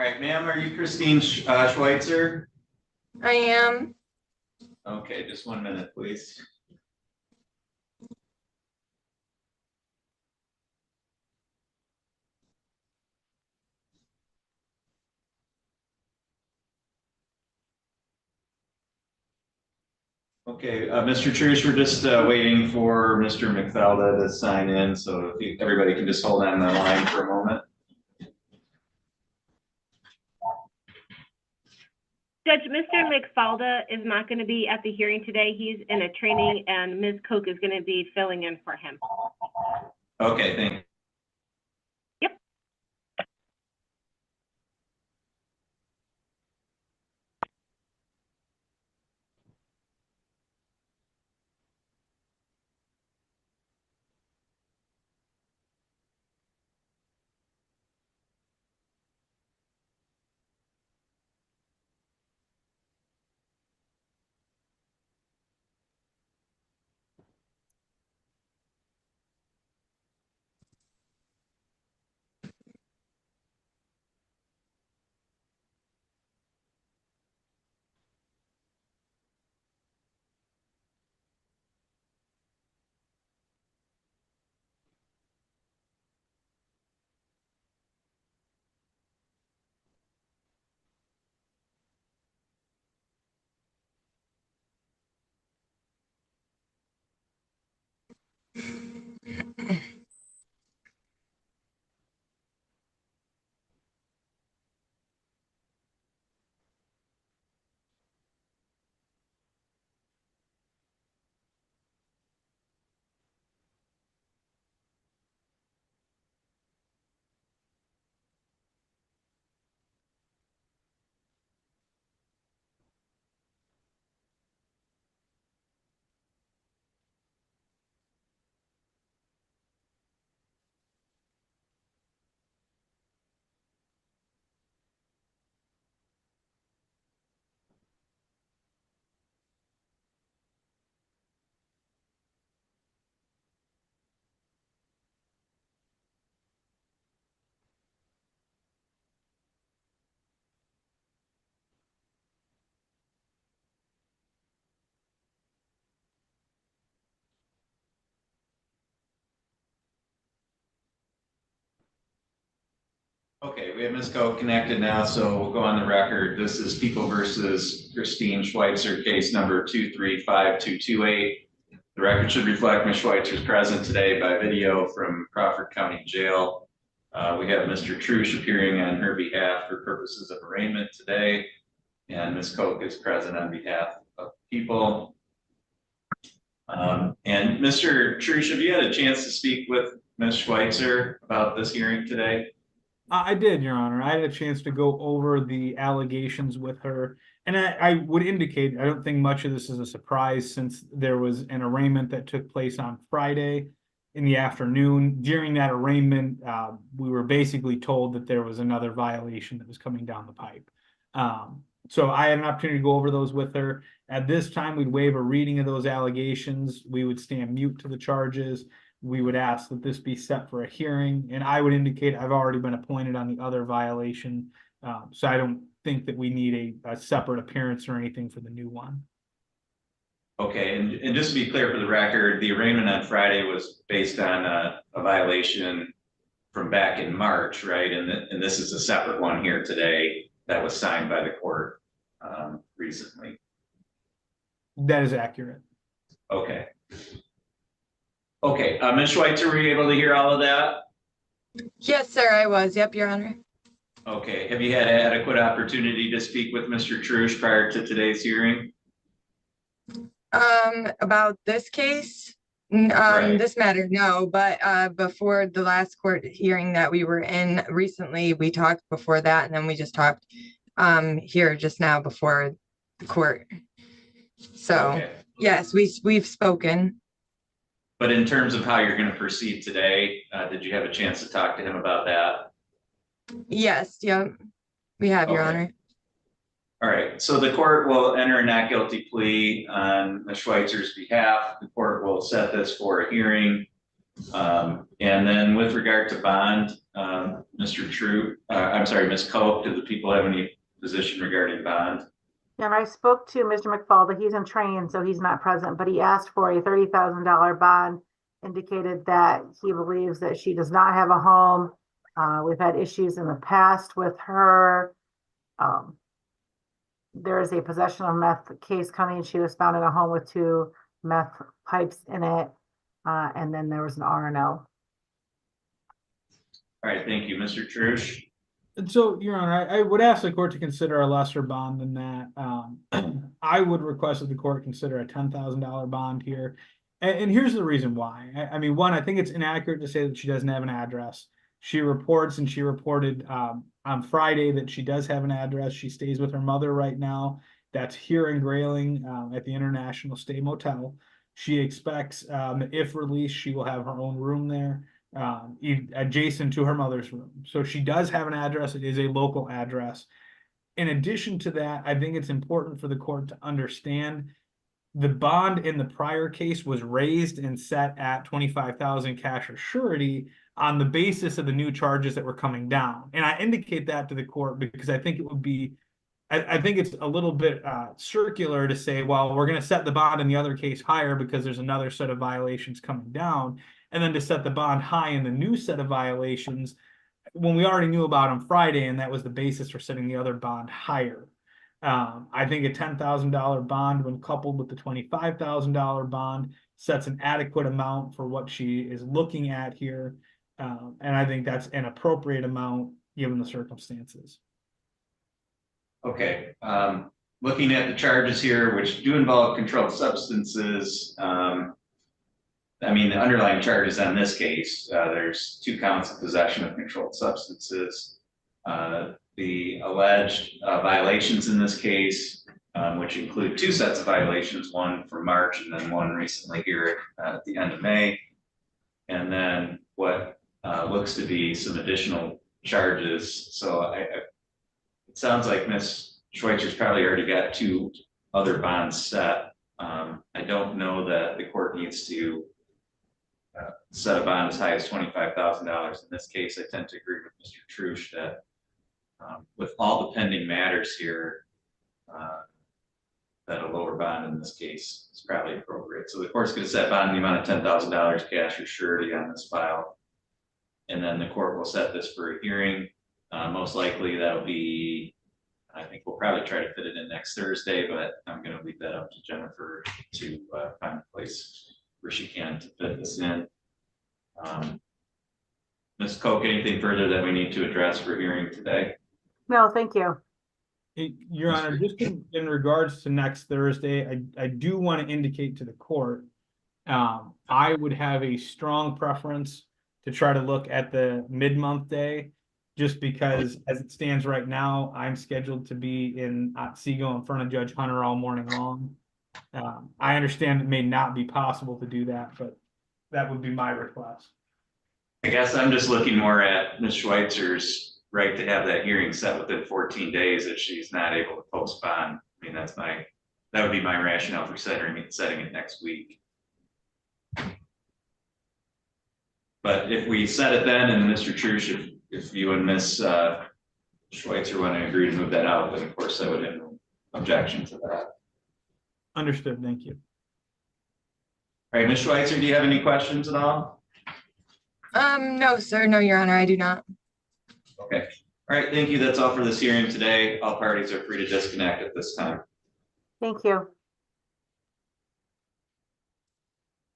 right, ma'am, are you Christine Schweitzer? I am. Okay, just 1 minute, please. Okay, Mr. Truce, we're just waiting for Mr. McFalda to sign in, so if everybody can just hold on the line for a moment. Judge, Mr. McFalda is not going to be at the hearing today. He's in a training, and Ms. Koch is going to be filling in for him. Okay, thank you. Yep. Okay, we have Ms. Koch connected now, so we'll go on the record. This is People versus Christine Schweitzer, case number 2352228. The record should reflect Ms. Schweitzer's present today by video from Crawford County Jail. We have Mr. Truce appearing on her behalf for purposes of arraignment today, and Ms. Koch is present on behalf of People. And Mr. Truce, have you had a chance to speak with Ms. Schweitzer about this hearing today? I did, Your Honor. I had a chance to go over the allegations with her. And I would indicate, I don't think much of this is a surprise since there was an arraignment that took place on Friday in the afternoon. During that arraignment, we were basically told that there was another violation that was coming down the pipe. So I had an opportunity to go over those with her. At this time, we'd waive a reading of those allegations. We would stand mute to the charges. We would ask that this be set for a hearing, and I would indicate I've already been appointed on the other violation, so I don't think that we need a separate appearance or anything for the new one. Okay, and just to be clear for the record, the arraignment on Friday was based on a violation from back in March, right? And this is a separate one here today that was signed by the court recently. That is accurate. Okay. Okay, Ms. Schweitzer, were you able to hear all of that? Yes, sir, I was. Yep, Your Honor. Okay, have you had adequate opportunity to speak with Mr. Truce prior to today's hearing? About this case, Right. this matter, no, but before the last court hearing that we were in recently, we talked before that, and then we just talked here just now before the court. So Okay. yes, we've spoken. But in terms of how you're going to proceed today, did you have a chance to talk to him about that? Yes, yep, we have, Your Okay. Honor. All right, so the court will enter a not guilty plea on Ms. Schweitzer's behalf. The court will set this for a hearing. And then with regard to bond, Mr. True, I'm sorry, Ms. Coke, do the people have any position regarding bond? And I spoke to Mr. McFalda. He's in training, so he's not present, but he asked for a $30,000 bond, indicated that he believes that she does not have a home. We've had issues in the past with her. There is a possession of meth case coming. She was found in a home with 2 meth pipes in it. And then there was an R&O. All right, thank you, Mr. Trush. And so, Your Honor, I would ask the court to consider a lesser bond than that. I would request that the court consider a $10,000 bond here. And here's the reason why. I mean, one, I think it's inaccurate to say that she doesn't have an address. She reports, and she reported on Friday, that she does have an address. She stays with her mother right now. That's here in Grayling at the International Stay Motel. She expects, if released, she will have her own room there, adjacent to her mother's room. So she does have an address. It is a local address. In addition to that, I think it's important for the court to understand the bond in the prior case was raised and set at 25,000 cash or surety on the basis of the new charges that were coming down. And I indicate that to the court because I think it would be, I think it's a little bit circular to say, well, we're going to set the bond in the other case higher because there's another set of violations coming down, and then to set the bond high in the new set of violations when we already knew about on Friday, and that was the basis for setting the other bond higher. I think a $10,000 bond, when coupled with the $25,000 bond, sets an adequate amount for what she is looking at here. And I think that's an appropriate amount given the circumstances. Okay, looking at the charges here, which do involve controlled substances, I mean, the underlying charges on this case, there's 2 counts of possession of controlled substances. The alleged violations in this case, which include 2 sets of violations, one from March and then one recently here at the end of May. And then what looks to be some additional charges. So it sounds like Ms. Schweitzer's probably already got 2 other bonds set. I don't know that the court needs to set a bond as high as $25,000. In this case, I tend to agree with Mr. Trush that with all the pending matters here, that a lower bond in this case is probably appropriate. So the court's going to set bond in the amount of $10,000 cash or surety on this file. And then the court will set this for a hearing. Most likely that'll be, I think we'll probably try to fit it in next Thursday, but I'm going to leave that up to Jennifer to find a place where she can to fit this in. Ms. Koch, anything further that we need to address for hearing today? No, thank you. Your Honor, just in regards to next Thursday, I do want to indicate to the court, I would have a strong preference to try to look at the mid-month day, just because as it stands right now, I'm scheduled to be in Otsego in front of Judge Hunter all morning long. I understand it may not be possible to do that, but that would be my request. I guess I'm just looking more at Ms. Schweitzer's right to have that hearing set within 14 days if she's not able to postpone. I mean, that would be my rationale for setting it next week. But if we set it then, and Mr. Trush, if you and Ms. Schweitzer want to agree to move that out, then of course I would have no objection to that. Understood, thank you. All right, Ms. Schweitzer, do you have any questions at all? No, sir. No, Your Honor, I do not. Okay. All right, thank you. That's all for this hearing today. All parties are free to disconnect at this time. Thank you.